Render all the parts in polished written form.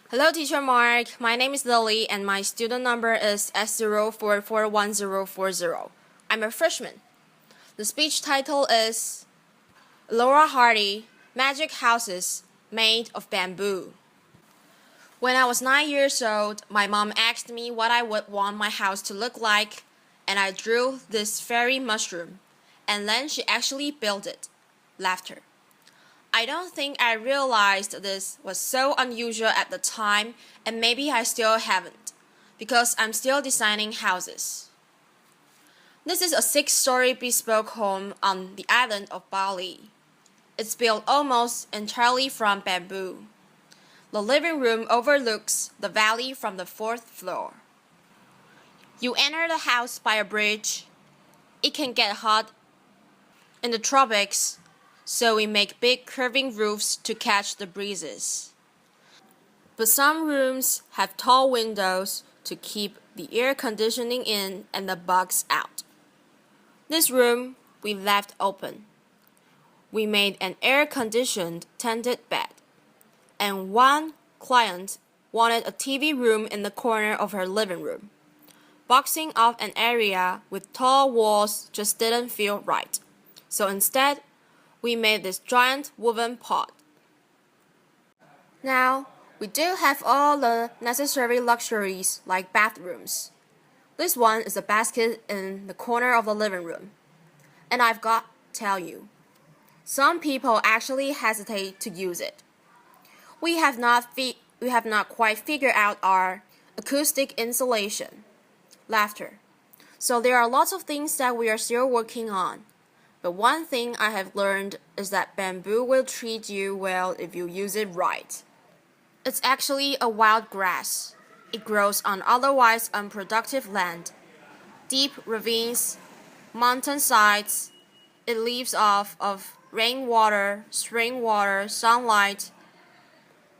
Hello, Teacher Mark. My name is Lily, and my student number is S04441040. I'm a freshman. The speech title is Elora Hardy, Magic Houses Made of Bamboo. When I was 9 years old, my mom asked me what I would want my house to look like, and I drew this fairy mushroom, and then she actually built it. Laughter. I don't think I realized this was so unusual at the time, and maybe I still haven't, because I'm still designing houses. This is a 6-story bespoke home on the island of Bali. It's built almost entirely from bamboo. The living room overlooks the valley from the 4th floor. You enter the house by a bridge. It can get hot in the tropics, so we make big curving roofs to catch the breezes. But some rooms have tall windows to keep the air conditioning in and the bugs out. This room we left open. We made an air-conditioned tented bed, and one client wanted a TV room in the corner of her living room. Boxing off an area with tall walls just didn't feel right, so instead, we made this giant woven pod. Now, we do have all the necessary luxuries like bathrooms. This one is a basket in the corner of the living room. And I've got to tell you, some people actually hesitate to use it. We have not quite figured out our acoustic insulation. Laughter. So there are lots of things that we are still working on. But one thing I have learned is that bamboo will treat you well if you use it right. It's actually a wild grass. It grows on otherwise unproductive land. Deep ravines, mountain sides. It lives off of rainwater, spring water, sunlight,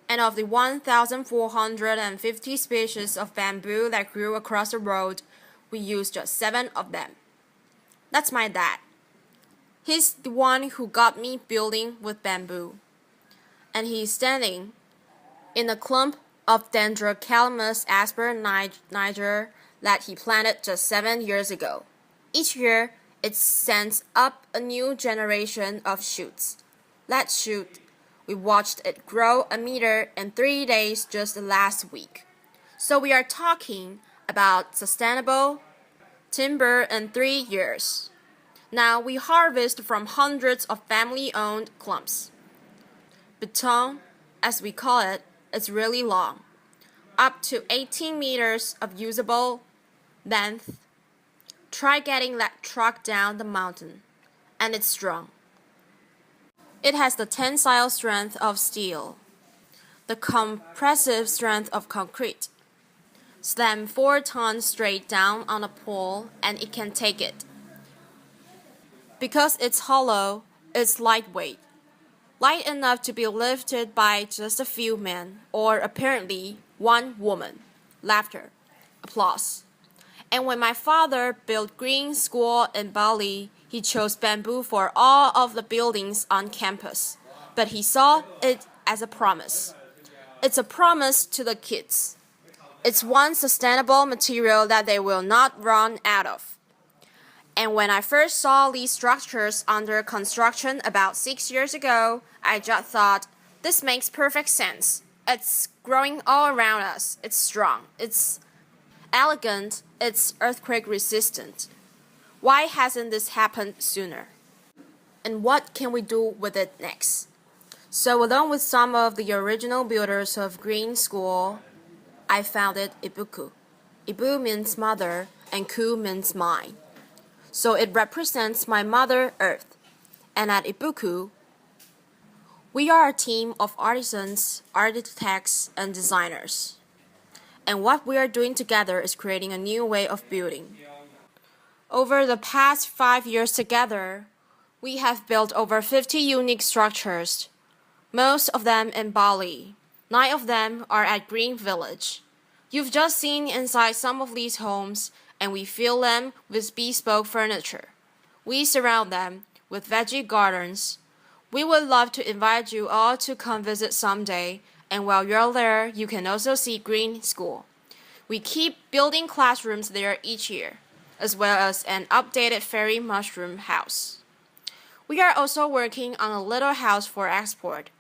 and of the 1,450 species of bamboo that grew across the road, we used just 7 of them. That's my dad. He's the one who got me building with bamboo. And he's standing in a clump of Dendrocalamus asper niger that he planted just 7 years ago. Each year, it sends up a new generation of shoots. That shoot, we watched it grow a meter in 3 days just last week. So we are talking about sustainable timber in 3 years. Now we harvest from hundreds of family-owned clumps. Beton, as we call it, is really long, up to 18 meters of usable length. Try getting that truck down the mountain, and it's strong. It has the tensile strength of steel, the compressive strength of concrete. Slam 4 tons straight down on a pole, and it can take it. Because it's hollow, it's lightweight. Light enough to be lifted by just a few men, or apparently one woman. Laughter. Applause. And when my father built Green School in Bali, he chose bamboo for all of the buildings on campus. But he saw it as a promise. It's a promise to the kids. It's one sustainable material that they will not run out of. And when I first saw these structures under construction about 6 years ago, I just thought, this makes perfect sense. It's growing all around us. It's strong. It's elegant. It's earthquake resistant. Why hasn't this happened sooner? And what can we do with it next? So along with some of the original builders of Green School, I founded Ibuku. Ibu means mother and Ku means mine. So it represents my mother Earth. And at Ibuku, we are a team of artisans, architects, and designers. And what we are doing together is creating a new way of building. Over the past 5 years together, we have built over 50 unique structures, most of them in Bali. 9 of them are at Green Village. You've just seen inside some of these homes, and we fill them with bespoke furniture. We surround them with veggie gardens. We would love to invite you all to come visit someday And while you're there, you can also see Green School. We keep building classrooms there each year, as well as an updated fairy mushroom house. We are also working on a little house for export.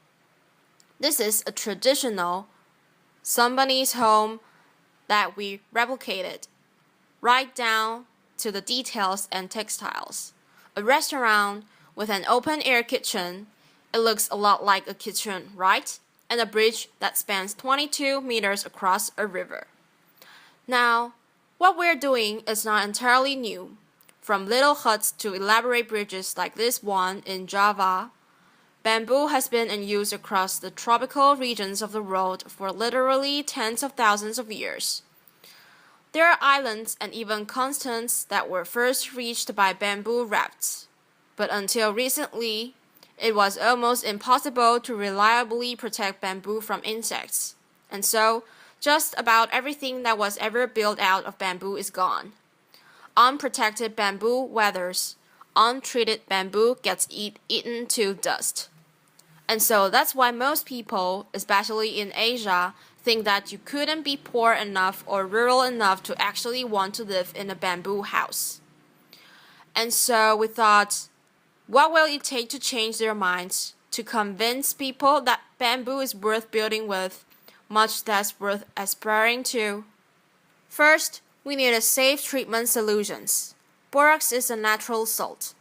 This is a traditional somebody's home that we replicated, right down to the details and textiles. A restaurant with an open-air kitchen. It looks a lot like a kitchen, right? And a bridge that spans 22 meters across a river. Now, what we're doing is not entirely new. From little huts to elaborate bridges like this one in Java, bamboo has been in use across the tropical regions of the world for literally tens of thousands of years. There are islands and even continents that were first reached by bamboo rafts, but until recently, it was almost impossible to reliably protect bamboo from insects, and so just about everything that was ever built out of bamboo is gone. Unprotected bamboo weathers, untreated bamboo gets eaten to dust. And so that's why most people, especially in Asia, think that you couldn't be poor enough or rural enough to actually want to live in a bamboo house. And so we thought, what will it take to change their minds, to convince people that bamboo is worth building with, much less worth aspiring to? First, we needed safe treatment solutions. Borax is a natural salt.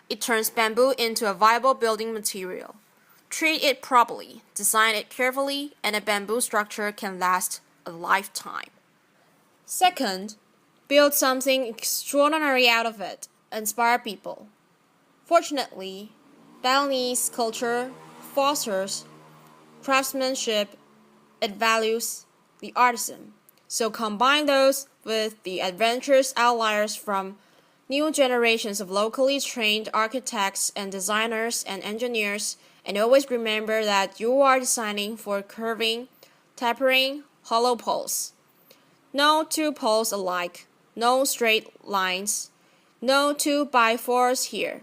It turns bamboo into a viable building material. Treat it properly, design it carefully, and a bamboo structure can last a lifetime. Second, build something extraordinary out of it. Inspire people. Fortunately, Balinese culture fosters craftsmanship. It values the artisan. So combine those with the adventurous outliers from new generations of locally trained architects and designers and engineers, and always remember that you are designing for curving, tapering, hollow poles. No two poles alike, no straight lines, no 2x4s here.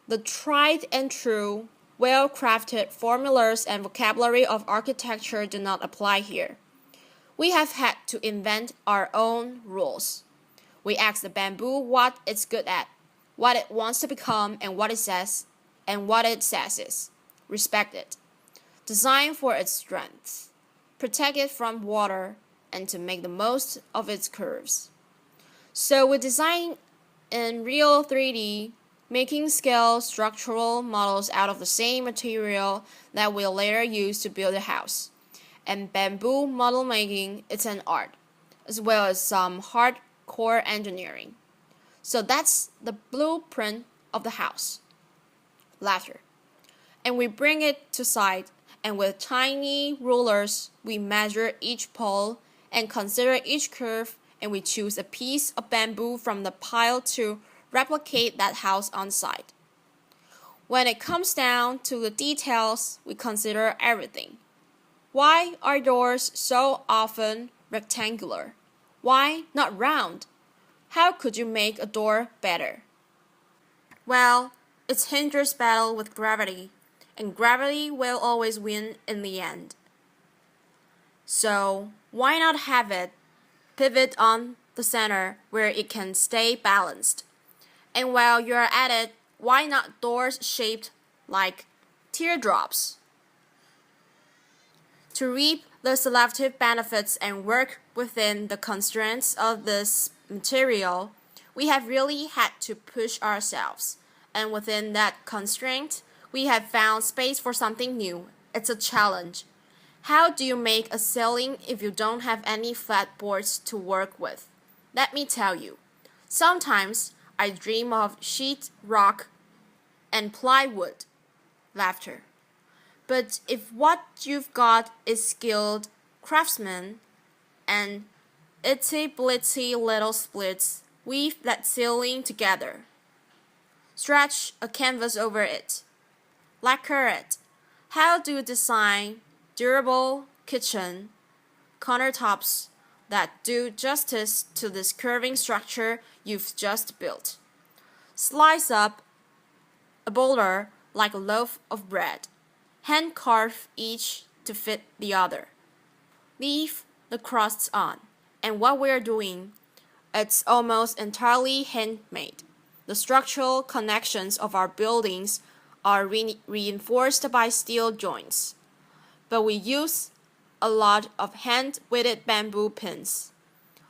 The tried and true, well-crafted formulas and vocabulary of architecture do not apply here. We have had to invent our own rules. We ask the bamboo what it's good at, what it wants to become, and what it says is. Respect it. Design for its strengths. Protect it from water and to make the most of its curves. So we design in real 3D, making scale structural models out of the same material that we'll later use to build a house. And bamboo model making, it's an art, as well as some hardcore engineering. So that's the blueprint of the house. Laughter. And we bring it to site, and with tiny rulers, we measure each pole and consider each curve, and we choose a piece of bamboo from the pile to replicate that house on site. When it comes down to the details, we consider everything. Why are doors so often rectangular? Why not round? How could you make a door better? Well, it's Hinder's battle with gravity, and gravity will always win in the end. So, why not have it pivot on the center where it can stay balanced? And while you're at it, why not doors shaped like teardrops? To reap the selective benefits and work within the constraints of this material, we have really had to push ourselves. And within that constraint, we have found space for something new. It's a challenge. How do you make a ceiling if you don't have any flat boards to work with? Let me tell you. Sometimes I dream of sheet rock and plywood. Laughter. But if what you've got is skilled craftsmen and itsy-bitsy little splits, weave that ceiling together. Stretch a canvas over it. Lacquer it. How do you design durable kitchen countertops that do justice to this curving structure you've just built? Slice up a boulder like a loaf of bread. Hand carve each to fit the other. Leave the crusts on. And what we're doing, it's almost entirely handmade. The structural connections of our buildings are reinforced by steel joints, but we use a lot of hand-weighted bamboo pins.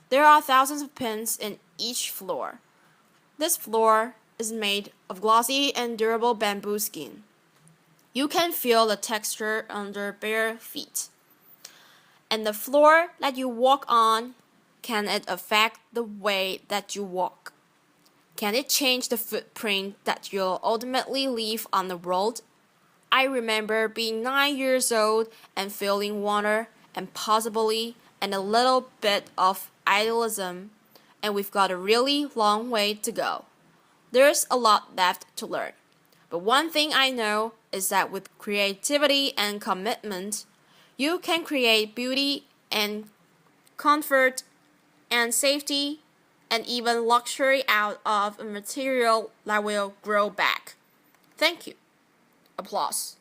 There are thousands of pins in each floor. This floor is made of glossy and durable bamboo skin. You can feel the texture under bare feet. And the floor that you walk on, can it affect the way that you walk? Can it change the footprint that you'll ultimately leave on the road? I remember being 9 years old and feeling wonder and possibly and a little bit of idealism, and we've got a really long way to go. There's a lot left to learn. But one thing I know is that with creativity and commitment, you can create beauty and comfort and safety and even luxury out of a material that will grow back. Thank you. Applause.